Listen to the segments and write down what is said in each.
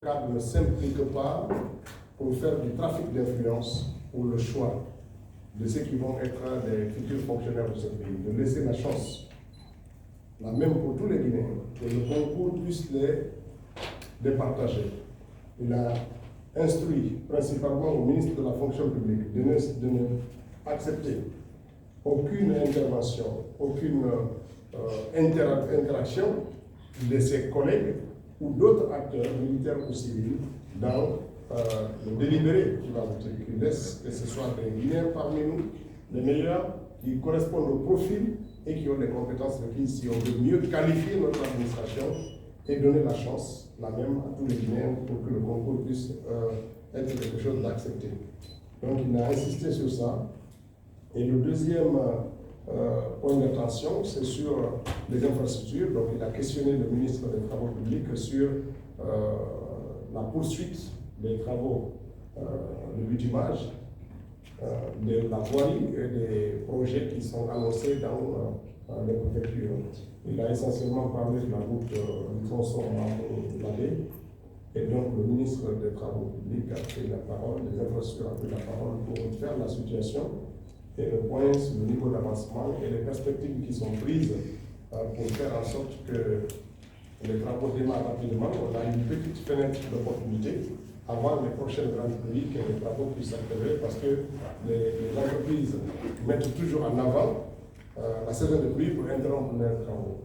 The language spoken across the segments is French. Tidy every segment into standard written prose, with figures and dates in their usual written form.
cadre ne s'implique pas pour faire du trafic d'influence pour le choix de ceux qui vont être des futurs fonctionnaires de ce pays, de laisser la chance, la même pour tous les Guinéens, que le concours puisse les partager. Il a instruit principalement au ministre de la fonction publique de ne accepter aucune intervention, aucune interaction de ses collègues ou d'autres acteurs, militaires ou civils, dans le délibéré qui va voter, qui laisse que ce soit des Guinéens parmi nous, les meilleurs, qui correspondent au profil et qui ont les compétences requises si on veut mieux qualifier notre administration et donner la chance, la même, à tous les Guinéens pour que le concours puisse être quelque chose d'accepté. Donc il a insisté sur ça. Et le deuxième point d'attention, c'est sur les infrastructures. Donc il a questionné le ministre des Travaux publics sur la poursuite des travaux de bitumage, de la voirie et des projets qui sont annoncés dans les préfectures. Il a essentiellement parlé de la route du tronçon Ladé. Et donc le ministre des Travaux publics a pris la parole, les infrastructures a pris la parole pour faire la situation et le point sur le niveau d'avancement et les perspectives qui sont prises pour faire en sorte que les travaux démarrent rapidement. On a une petite fenêtre d'opportunité avant les prochaines grandes pluies que les travaux puissent s'accélérer parce que les entreprises mettent toujours en avant la saison de pluie pour interrompre leurs travaux.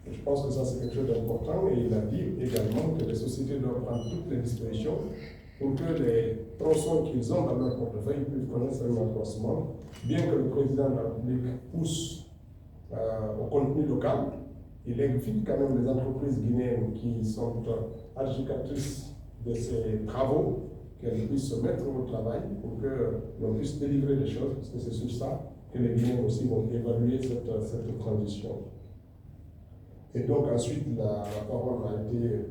Et je pense que ça c'est quelque chose d'important et il a dit également que les sociétés doivent prendre toutes les dispositions pour que les tronçons qu'ils ont dans leur portefeuille puissent connaître un accroissement, bien que le président de la République pousse au contenu local. Il invite quand même les entreprises guinéennes qui sont adjudicatrices de ces travaux, qu'elles puissent se mettre au travail pour que l'on puisse délivrer les choses, parce que c'est sur ça que les Guinéens aussi vont évaluer cette transition. Et donc ensuite, la parole a été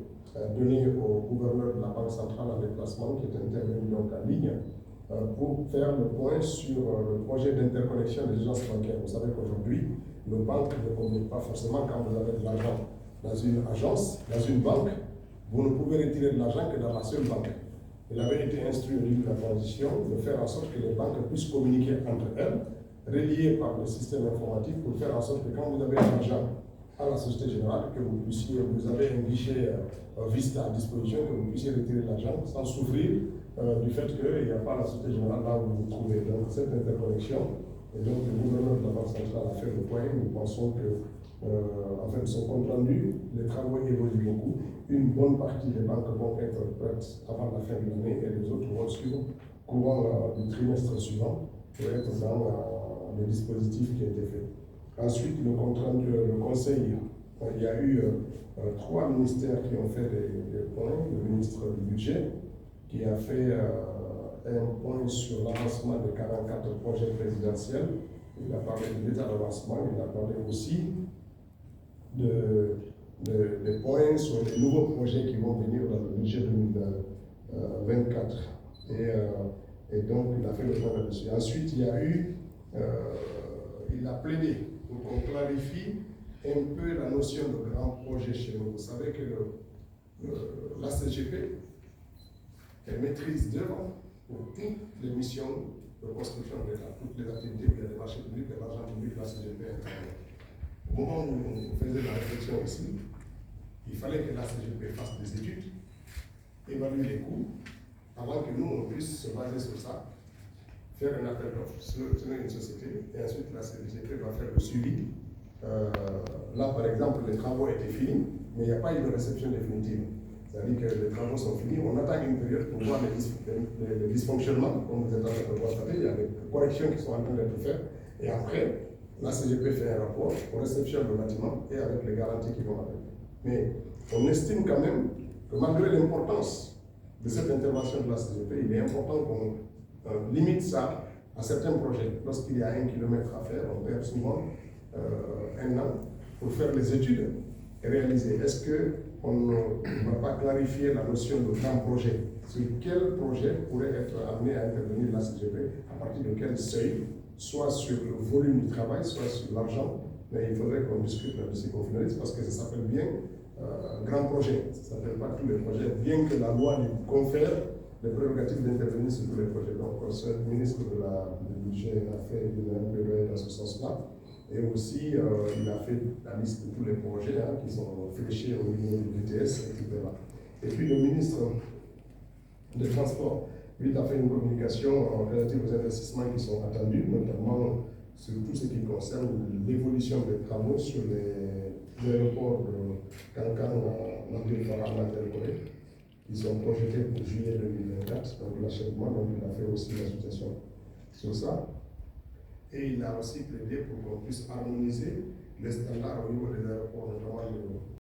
donnée au gouverneur de la Banque centrale en déplacement, qui est intervenu donc en ligne, pour faire le point sur le projet d'interconnexion des agences bancaires. Vous savez qu'aujourd'hui, nos banques ne communiquent pas forcément quand vous avez de l'argent dans une agence, dans une banque, vous ne pouvez retirer de l'argent que dans la seule banque. Il avait été instruit au début de la transition de faire en sorte que les banques puissent communiquer entre elles, reliées par le système informatique, pour faire en sorte que quand vous avez de l'argent à la Société Générale, que vous avez un guichet Vista à disposition, que vous puissiez retirer de l'argent sans souffrir du fait qu'il n'y a pas la Société Générale là où vous vous trouvez. Donc cette interconnexion, et donc le gouverneur de la Banque centrale a fait le point. Nous pensons que, en fait, son compte rendu, les travaux évoluent beaucoup. Une bonne partie des banques vont être prêtes avant la fin de l'année et les autres vont suivre courant du trimestre suivant pour être dans le dispositif qui a été fait. Ensuite, le compte rendu, le conseil, il y a eu 3 ministères qui ont fait des points. Le ministre du budget qui a fait un point sur l'avancement de 44 projets présidentiels. Il a parlé de l'état d'avancement, il a parlé aussi des points sur les nouveaux projets qui vont venir dans le budget 2024. Et donc, il a fait le point là-dessus. Ensuite, il a plaidé pour qu'on clarifie un peu la notion de grand projet chez nous. Vous savez que la CGP est maîtrise d'œuvre pour toutes les missions de construction de l'État, toutes les activités, il y a des marchés publics, de l'argent public, la CGP intervient. Au moment où on faisait la réflexion ici, il fallait que la CGP fasse des études, évalue les coûts, avant que nous, on puisse se baser sur ça, faire un appel d'offres, sélectionner une société, et ensuite la CGP va faire le suivi. Là, par exemple, les travaux étaient finis, mais il n'y a pas eu de réception définitive. C'est-à-dire que les travaux sont finis, on attend une période pour voir les dysfonctionnements, comme vous êtes en train de constater, il y a des corrections qui sont en train d'être faites, et après, la CGP fait un rapport, on réceptionne le bâtiment et avec les garanties qui vont avec. Mais on estime quand même que malgré l'importance de cette intervention de la CGP, il est important qu'on limite ça à certains projets. Lorsqu'il y a 1 kilomètre à faire, on perd souvent 1 an pour faire les études et réaliser. Est-ce qu'on ne va pas clarifier la notion de grand projet? Sur quel projet pourrait être amené à intervenir la CGP, à partir de quel seuil, soit sur le volume du travail, soit sur l'argent, mais il faudrait qu'on discute là-dessus, qu'on finalise, parce que ça s'appelle bien grands projets. Ça ne s'appelle pas tous les projets, bien que la loi lui confère les prérogatives d'intervenir sur tous les projets. Donc, le ministre du budget a fait une plaidoyer dans ce sens-là. Et aussi, il a fait la liste de tous les projets qui sont fléchés au niveau du BTS, etc. Et puis, le ministre des Transports, lui, a fait une communication relative aux investissements qui sont attendus, notamment sur tout ce qui concerne l'évolution des travaux sur les aéroports de Cancan, Nantes-Fara, Nantes-Corée, qui sont projetés pour juillet 2024, donc l'achèvement, donc il a fait aussi l'association sur ça. Et il a aussi plaidé pour qu'on puisse harmoniser les standards au niveau des aéroports, notamment